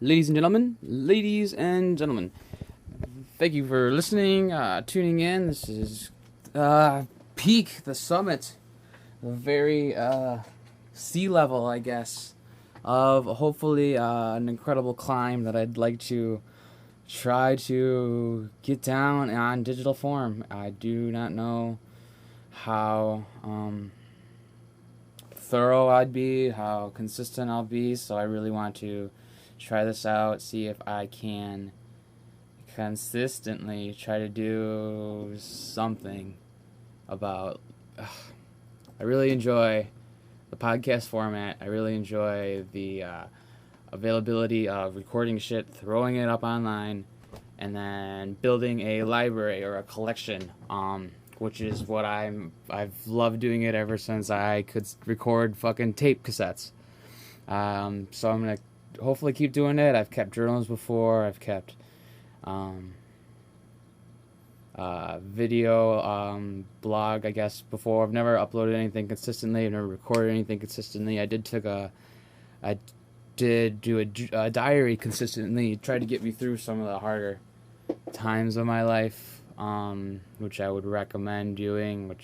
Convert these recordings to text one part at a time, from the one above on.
ladies and gentlemen, thank you for listening, tuning in. This is peak, the summit, the very sea level, I guess, of hopefully an incredible climb that I'd like to try to get down on digital form. I do not know how thorough I'd be, how consistent I'll be, so I really want to try this out, see if I can consistently try to do something about. I really enjoy the podcast format. I really enjoy the availability of recording shit, throwing it up online, and then building a library or a collection, which is what I've loved doing it ever since I could record fucking tape cassettes. So I'm gonna hopefully keep doing it. I've kept journals before. I've kept video blog, I guess, before. I've never uploaded anything consistently. I've never recorded anything consistently. I did do a diary consistently. Tried to get me through some of the harder times of my life, which I would recommend doing,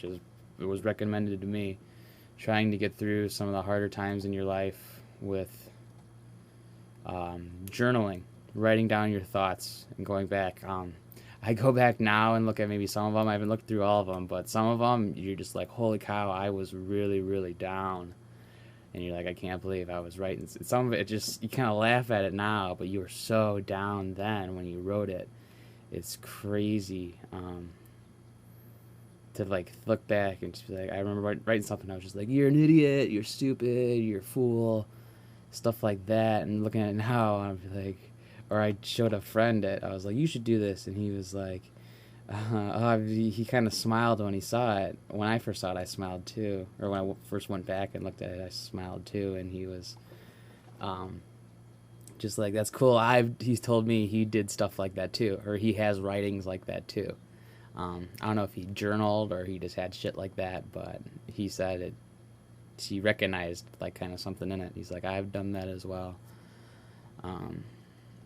it was recommended to me, trying to get through some of the harder times in your life with journaling, writing down your thoughts and going back. I go back now and look at maybe some of them. I haven't looked through all of them, but some of them you're just like, holy cow, I was really, really down. And you're like, I can't believe I was writing. Some of it just, you kind of laugh at it now, but you were so down then when you wrote it. It's crazy to like look back and just be like, I remember writing something. I was just like, you're an idiot, you're stupid, you're a fool, stuff like that. And looking at it now, I'm like, or I showed a friend it. I was like, you should do this, and he was like, he kind of smiled when he saw it. When I first saw it, I smiled too. Or when I first went back and looked at it, I smiled too. And he was, just like, that's cool. He's told me he did stuff like that too, or he has writings like that too. I don't know if he journaled or he just had shit like that, but he said it. He recognized like kind of something in it. He's like, I've done that as well.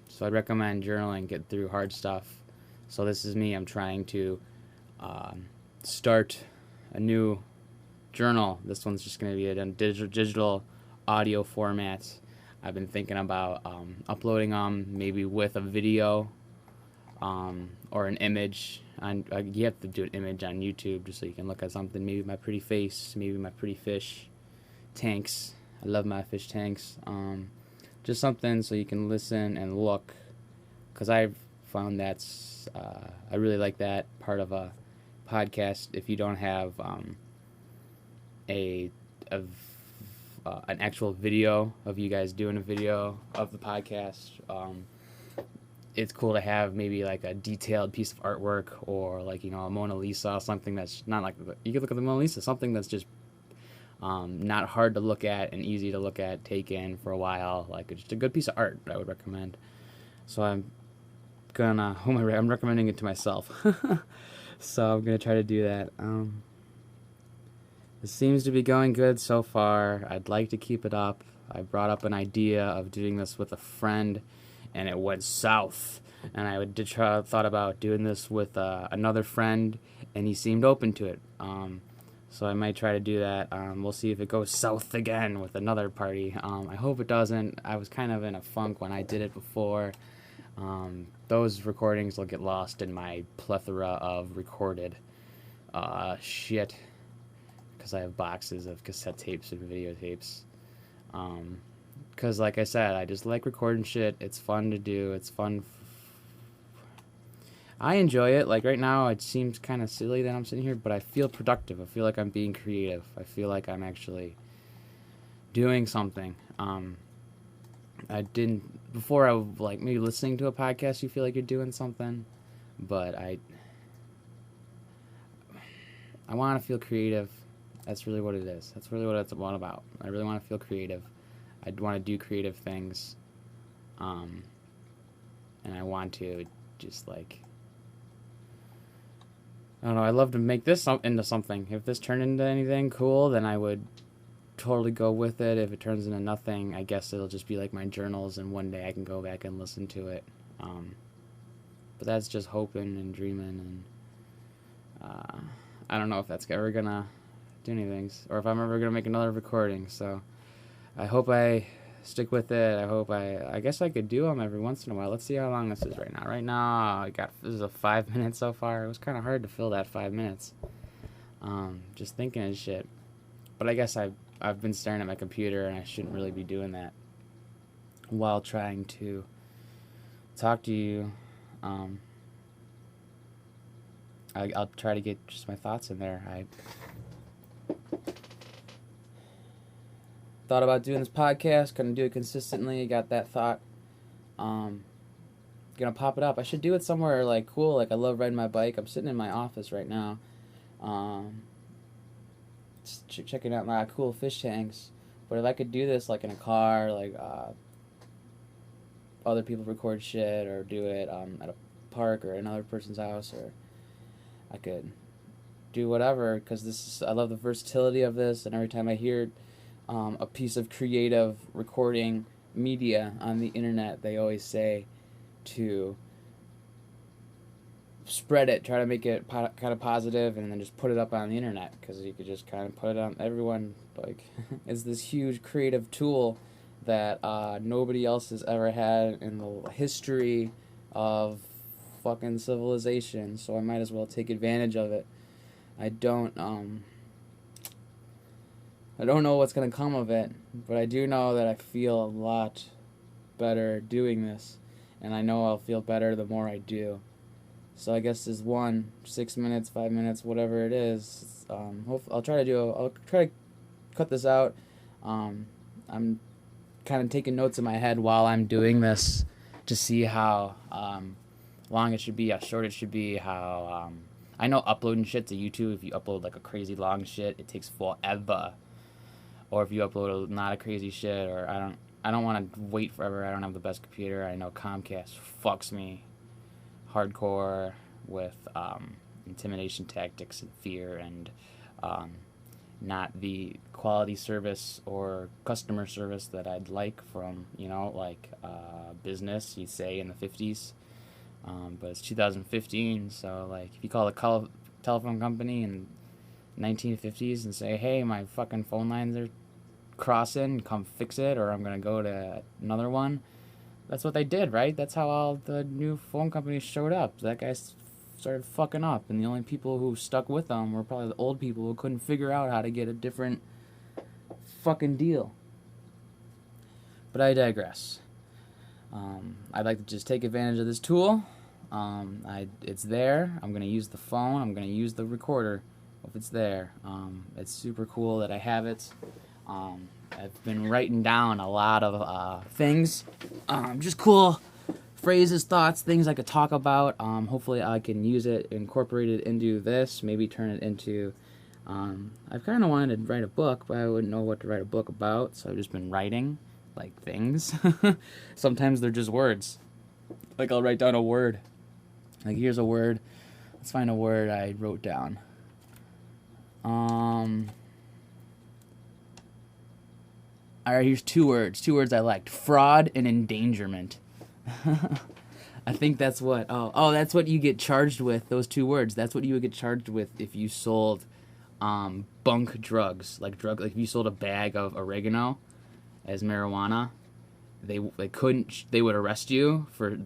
So I'd recommend journaling, get through hard stuff. So this is me. I'm trying to start a new journal. This one's just going to be a digital audio format. I've been thinking about uploading them maybe with a video or an image. You have to do an image on YouTube just so you can look at something. Maybe my pretty face, maybe my pretty fish tanks. I love my fish tanks. Just something so you can listen and look, because I've found that's I really like that part of a podcast. If you don't have an actual video of you guys doing a video of the podcast, it's cool to have maybe like a detailed piece of artwork, or like, a Mona Lisa, something that's not like, you could look at the Mona Lisa, something that's just not hard to look at and easy to look at, take in for a while, like just a good piece of art I would recommend. So I'm recommending it to myself. So I'm gonna try to do that. It seems to be going good so far. I'd like to keep it up. I brought up an idea of doing this with a friend, and it went south. And I thought about doing this with another friend, and he seemed open to it. So I might try to do that. We'll see if it goes south again with another party. I hope it doesn't. I was kind of in a funk when I did it before. Those recordings will get lost in my plethora of recorded shit, because I have boxes of cassette tapes and videotapes. Because like I said, I just like recording shit. It's fun to do. It's fun. I enjoy it. Like right now, it seems kind of silly that I'm sitting here, but I feel productive. I feel like I'm being creative. I feel like I'm actually doing something. I didn't before. I was like, maybe listening to a podcast, you feel like you're doing something, but I want to feel creative. That's really what it is. That's really what it's all about. I really want to feel creative. I want to do creative things, and I want to just like, I don't know, I'd love to make this into something. If this turned into anything cool, then I would totally go with it. If it turns into nothing, I guess it'll just be like my journals, and one day I can go back and listen to it. But that's just hoping and dreaming, and I don't know if that's ever gonna do anything, or if I'm ever gonna make another recording. So I hope I stick with it. I guess I could do them every once in a while. Let's see how long this is right now. Right now, this is a 5 minutes so far. It was kind of hard to fill that 5 minutes. Just thinking and shit. But I guess I've been staring at my computer, and I shouldn't really be doing that while trying to talk to you. I'll try to get just my thoughts in there. I thought about doing this podcast, couldn't do it consistently. Got that thought. Gonna pop it up. I should do it somewhere like cool. Like I love riding my bike. I'm sitting in my office right now, checking out my cool fish tanks. But if I could do this like in a car, like other people record shit, or do it at a park or another person's house, or I could do whatever, because I love the versatility of this, and every time I hear a piece of creative recording media on the internet, they always say to spread it, try to make it kind of positive, and then just put it up on the internet, because you could just kind of put it on everyone. Like, it's this huge creative tool that nobody else has ever had in the history of fucking civilization, so I might as well take advantage of it. I don't know what's gonna come of it, but I do know that I feel a lot better doing this, and I know I'll feel better the more I do. So I guess this 6 minutes, 5 minutes, whatever it is. I'll try to cut this out. I'm kind of taking notes in my head while I'm doing this to see how long it should be, how short it should be, how I know uploading shit to YouTube, if you upload like a crazy long shit, it takes forever. Or if you upload not a crazy shit, or I don't want to wait forever. I don't have the best computer. I know Comcast fucks me hardcore with intimidation tactics and fear, and not the quality service or customer service that I'd like from, business, you'd say, in the 50s. But it's 2015, so, like, if you call a telephone company in 1950s and say, hey, my fucking phone lines are crossing, come fix it, or I'm going to go to another one, that's what they did, right? That's how all the new phone companies showed up. That guy started fucking up, and the only people who stuck with them were probably the old people who couldn't figure out how to get a different fucking deal. But I digress. I'd like to just take advantage of this tool. It's there. I'm going to use the phone. I'm going to use the recorder if it's there. It's super cool that I have it. I've been writing down a lot of things. Just cool phrases, thoughts, things I could talk about. Hopefully I can use it, incorporate it into this, maybe turn it into... I've kind of wanted to write a book, but I wouldn't know what to write a book about, so I've just been writing, like, things. Sometimes they're just words. Like, I'll write down a word. Like, here's a word. Let's find a word I wrote down. Alright, here's two words I liked. Fraud and endangerment. I think that's what... that's what you get charged with, those two words. That's what you would get charged with if you sold bunk drugs. Like if you sold a bag of oregano as marijuana, they would arrest you for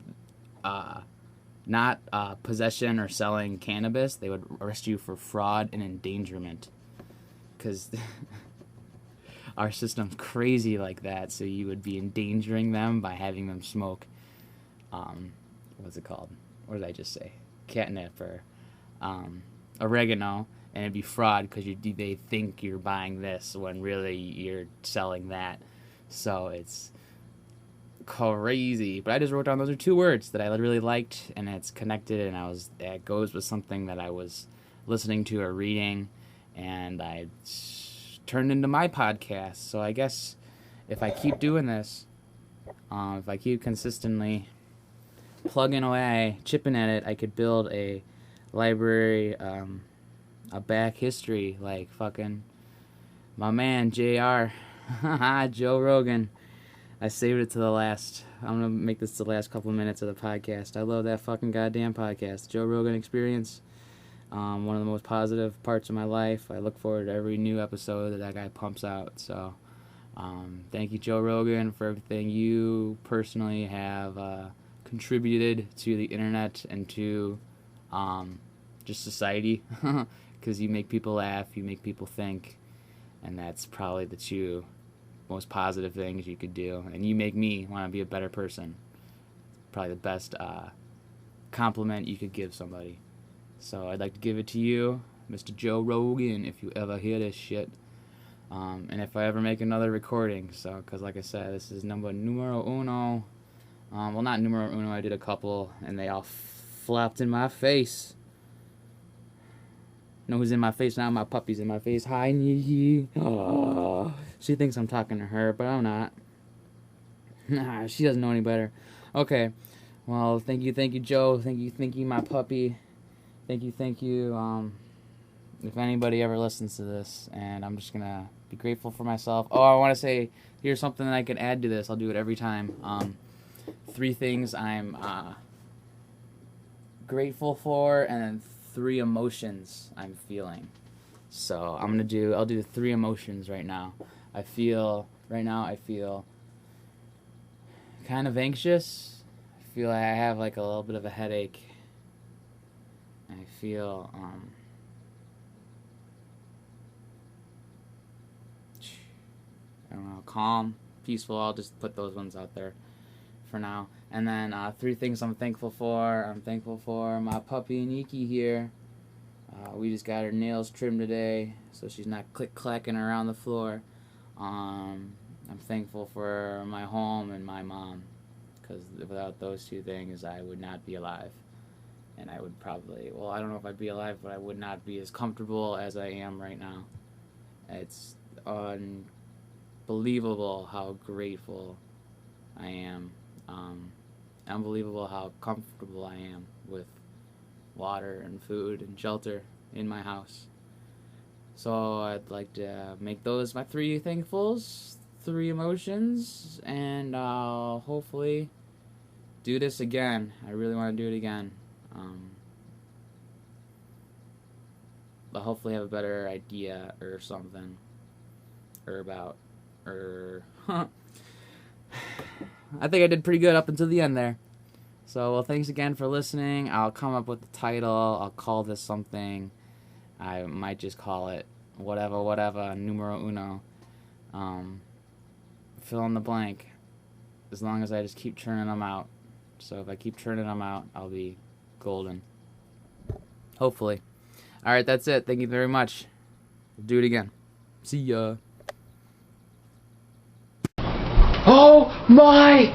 not possession or selling cannabis. They would arrest you for fraud and endangerment. Because our system's crazy like that, so you would be endangering them by having them smoke, what's it called? What did I just say? Catnip or oregano, and it'd be fraud because they think you're buying this when really you're selling that. So it's crazy. But I just wrote down those are two words that I really liked, and it's connected, and it goes with something that I was listening to or reading, and I turned into my podcast. So I guess if I keep doing this, if I keep consistently plugging away, chipping at it, I could build a library, a back history, like fucking my man, JR. Joe Rogan. I saved it to the last. I'm going to make this the last couple of minutes of the podcast. I love that fucking goddamn podcast. Joe Rogan Experience. One of the most positive parts of my life. I look forward to every new episode that guy pumps out. So, thank you, Joe Rogan, for everything you personally have contributed to the internet and to just society. Because you make people laugh, you make people think, and that's probably the two most positive things you could do. And you make me want to be a better person. Probably the best compliment you could give somebody. So I'd like to give it to you, Mr. Joe Rogan, if you ever hear this shit. And if I ever make another recording, so, because like I said, this is numero uno. Well, not numero uno, I did a couple, and they all flopped in my face. Know who's in my face now? My puppy's in my face. Hi, Niki. Oh, she thinks I'm talking to her, but I'm not. Nah, she doesn't know any better. Okay. Well, thank you, Joe. Thank you, my puppy. Thank you. If anybody ever listens to this, and I'm just gonna be grateful for myself. Oh, I want to say, here's something that I can add to this. I'll do it every time. 3 things I'm grateful for, and then 3 emotions I'm feeling. So I'll do 3 emotions right now. I feel kind of anxious. I feel like I have like a little bit of a headache. I feel I don't know, calm, peaceful. I'll just put those ones out there for now. And then 3 things I'm thankful for. I'm thankful for my puppy Niki here. We just got her nails trimmed today, so she's not click-clacking around the floor. I'm thankful for my home and my mom, because without those 2 things, I would not be alive. And I would probably, well, I don't know if I'd be alive, but I would not be as comfortable as I am right now. It's unbelievable how grateful I am. Unbelievable how comfortable I am with water and food and shelter in my house. So I'd like to make those my 3 thankfuls, 3 emotions, and I'll hopefully do this again. I really want to do it again. But hopefully have a better idea or something, or about, I think I did pretty good up until the end there. So, well, thanks again for listening. I'll come up with the title. I'll call this something. I might just call it whatever, numero uno. Fill in the blank. As long as I just keep churning them out. So if I keep churning them out, I'll be golden. Hopefully. Alright, that's it. Thank you very much. We'll do it again. See ya. Oh my